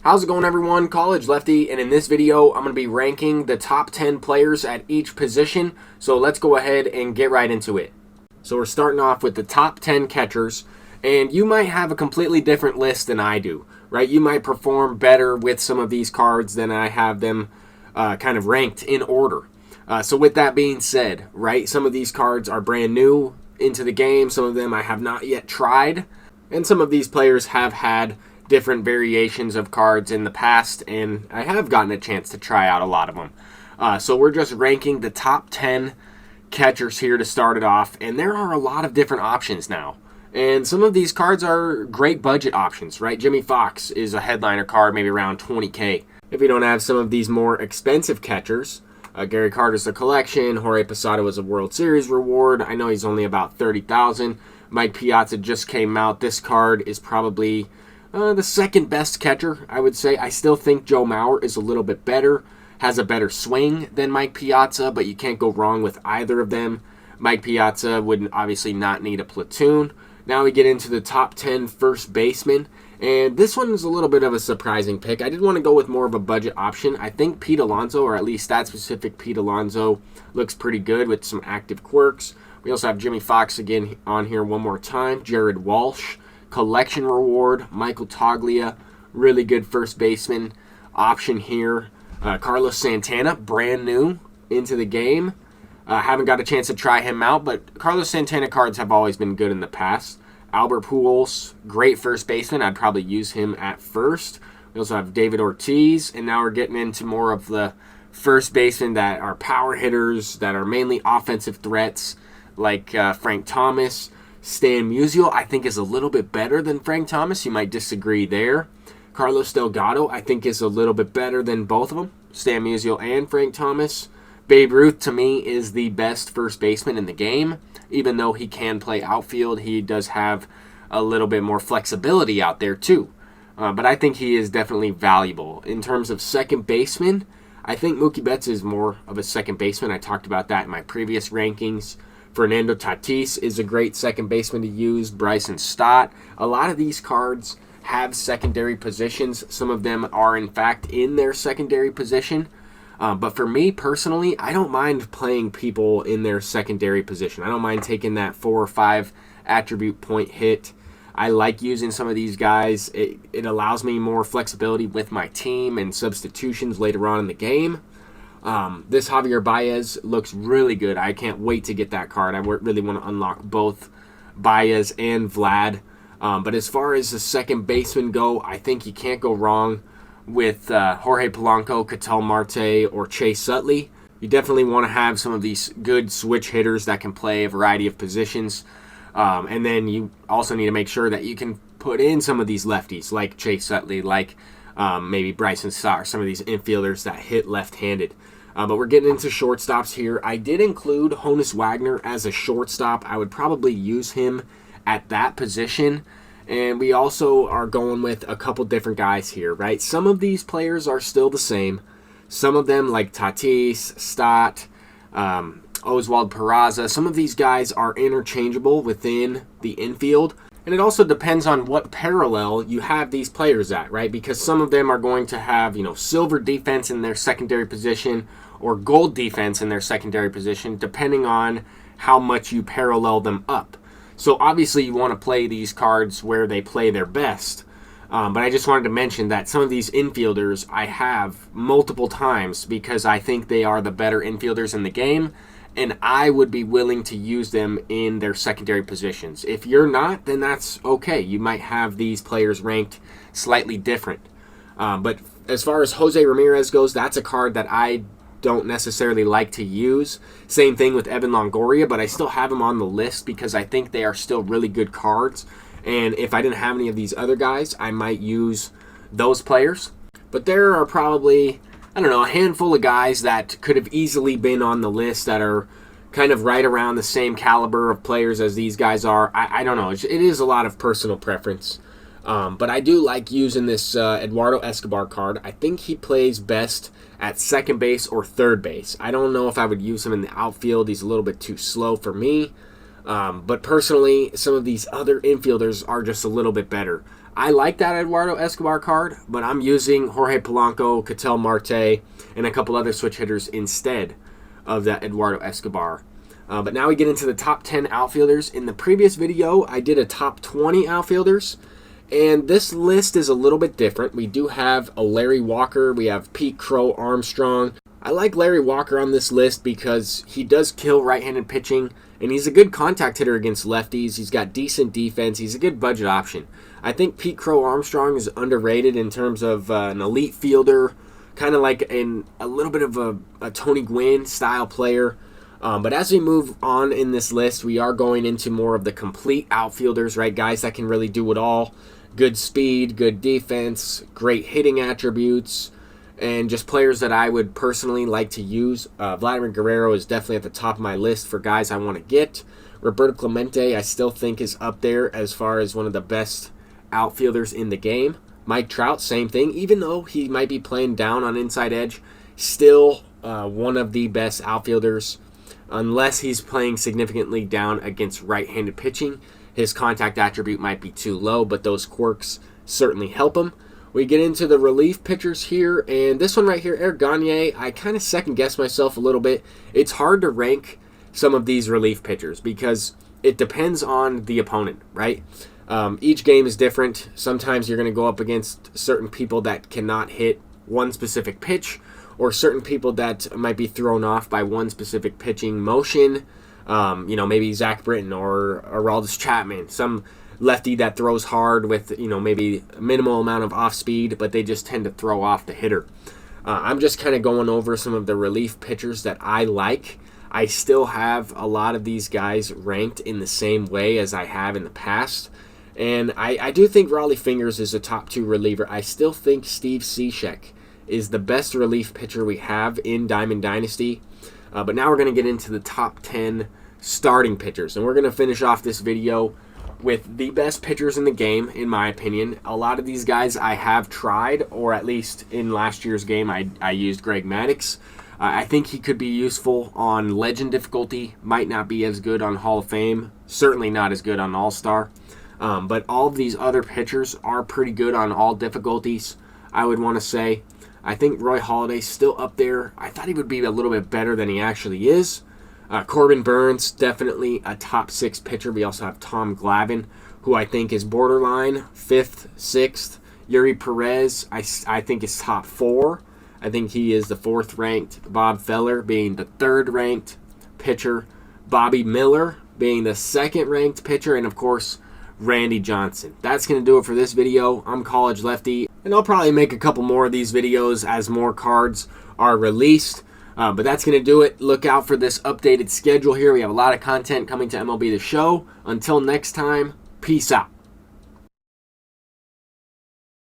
How's it going, everyone? College Lefty, and in this video I'm going to be ranking the top 10 players at each position. So let's go ahead and get right into it. So we're starting off with the top 10 catchers, and you might have a completely different list than I do, right? You might perform better with some of these cards than I have them kind of ranked in order. So with that being said, right, some of these cards are brand new into the game. Some of them I have not yet tried, and some of these players have had different variations of cards in the past, and I have gotten a chance to try out a lot of them. So we're just ranking the top 10 catchers here to start it off, and there are a lot of different options now. And some of these cards are great budget options, right? Jimmy Fox is a headliner card, maybe around $20K. If you don't have some of these more expensive catchers, Gary Carter's a collection, Jorge Posada was a World Series reward. I know he's only about $30,000. Mike Piazza just came out. This card is probably the second best catcher, I would say. I still think Joe Mauer is a little bit better, has a better swing than Mike Piazza, but you can't go wrong with either of them. Mike Piazza would obviously not need a platoon. Now we get into the top 10 first basemen, and this one is a little bit of a surprising pick. I did want to go with more of a budget option. I think Pete Alonso, or at least that specific Pete Alonso, looks pretty good with some active quirks. We also have Jimmy Fox again on here one more time, Jared Walsh, collection reward, Michael Toglia, really good first baseman option here. Carlos Santana, brand new into the game. Haven't got a chance to try him out, but Carlos Santana cards have always been good in the past. Albert Pujols, great first baseman. I'd probably use him at first. We also have David Ortiz, and now we're getting into more of the first basemen that are power hitters, that are mainly offensive threats, like Frank Thomas. Stan Musial, I think, is a little bit better than Frank Thomas. You might disagree there. Carlos Delgado, I think, is a little bit better than both of them, Stan Musial and Frank Thomas. Babe Ruth, to me, is the best first baseman in the game. Even though he can play outfield, he does have a little bit more flexibility out there, too. But I think he is definitely valuable. In terms of second baseman, I think Mookie Betts is more of a second baseman. I talked about that in my previous rankings. Fernando Tatis is a great second baseman to use. Bryson Stott. A lot of these cards have secondary positions. Some of them are, in fact, in their secondary position. But for me, personally, I don't mind playing people in their secondary position. I don't mind taking that 4 or 5 attribute point hit. I like using some of these guys. It allows me more flexibility with my team and substitutions later on in the game. This Javier Baez looks really good. I can't wait to get that card. I really want to unlock both Baez and Vlad. But as far as the second baseman go, I think you can't go wrong with Jorge Polanco, Ketel Marte, or Chase Utley. You definitely want to have some of these good switch hitters that can play a variety of positions. And then you also need to make sure that you can put in some of these lefties, like Chase Utley, like maybe Bryson Stott, or some of these infielders that hit left-handed. But we're getting into shortstops here. I did include Honus Wagner as a shortstop. I would probably use him at that position. And we also are going with a couple different guys here, right? Some of these players are still the same. Some of them, like Tatis, Stott, Oswald Peraza, some of these guys are interchangeable within the infield. And it also depends on what parallel you have these players at, right? Because some of them are going to have, silver defense in their secondary position or gold defense in their secondary position, depending on how much you parallel them up. So obviously you want to play these cards where they play their best. But I just wanted to mention that some of these infielders I have multiple times because I think they are the better infielders in the game, and I would be willing to use them in their secondary positions. If you're not, then that's okay. You might have these players ranked slightly different. But as far as Jose Ramirez goes, that's a card that I don't necessarily like to use. Same thing with Evan Longoria, but I still have him on the list because I think they are still really good cards. And if I didn't have any of these other guys, I might use those players. But there are probably, a handful of guys that could have easily been on the list that are kind of right around the same caliber of players as these guys are. I don't know. It is a lot of personal preference. But I do like using this Eduardo Escobar card. I think he plays best at second base or third base. I don't know if I would use him in the outfield. He's a little bit too slow for me. But personally, some of these other infielders are just a little bit better. I like that Eduardo Escobar card, but I'm using Jorge Polanco, Ketel Marte, and a couple other switch hitters instead of that Eduardo Escobar. But now we get into the top 10 outfielders. In the previous video, I did a top 20 outfielders, and this list is a little bit different. We do have a Larry Walker, we have Pete Crow Armstrong. I like Larry Walker on this list because he does kill right-handed pitching, and he's a good contact hitter against lefties. He's got decent defense. He's a good budget option. I think Pete Crow Armstrong is underrated in terms of an elite fielder, kind of like a little bit of a Tony Gwynn style player. But as we move on in this list, we are going into more of the complete outfielders, right? Guys that can really do it all. Good speed, good defense, great hitting attributes, and just players that I would personally like to use. Vladimir Guerrero is definitely at the top of my list for guys I want to get. Roberto Clemente I still think is up there as far as one of the best outfielders in the game. Mike Trout, same thing. Even though he might be playing down on inside edge, still one of the best outfielders. Unless he's playing significantly down against right-handed pitching, his contact attribute might be too low, but those quirks certainly help him. We get into the relief pitchers here, and this one right here, Eric Gagne, I kind of second-guess myself a little bit. It's hard to rank some of these relief pitchers because it depends on the opponent, right? Each game is different. Sometimes you're going to go up against certain people that cannot hit one specific pitch, or certain people that might be thrown off by one specific pitching motion. Maybe Zach Britton or Aroldis Chapman, some lefty that throws hard with, maybe a minimal amount of off speed, but they just tend to throw off the hitter. I'm just kind of going over some of the relief pitchers that I like. I still have a lot of these guys ranked in the same way as I have in the past. And I do think Raleigh Fingers is a top 2 reliever. I still think Steve Cishek is the best relief pitcher we have in Diamond Dynasty. But now we're going to get into the top 10 starting pitchers. And we're going to finish off this video with the best pitchers in the game, in my opinion. A lot of these guys I have tried, or at least in last year's game I used Greg Maddux. I think he could be useful on Legend difficulty. Might not be as good on Hall of Fame. Certainly not as good on All-Star. But all of these other pitchers are pretty good on all difficulties, I would want to say. I think Roy Halladay's still up there. I thought he would be a little bit better than he actually is. Corbin Burns, definitely a top 6 pitcher. We also have Tom Glavine, who I think is borderline 5th, 6th. Yuri Perez, I think is top 4. I think he is the 4th ranked. Bob Feller being the 3rd ranked pitcher. Bobby Miller being the 2nd ranked pitcher. And of course, Randy Johnson. That's going to do it for this video. I'm College Lefty, and I'll probably make a couple more of these videos as more cards are released. But that's going to do it. Look out for this updated schedule here. We have a lot of content coming to MLB The Show. Until next time, peace out.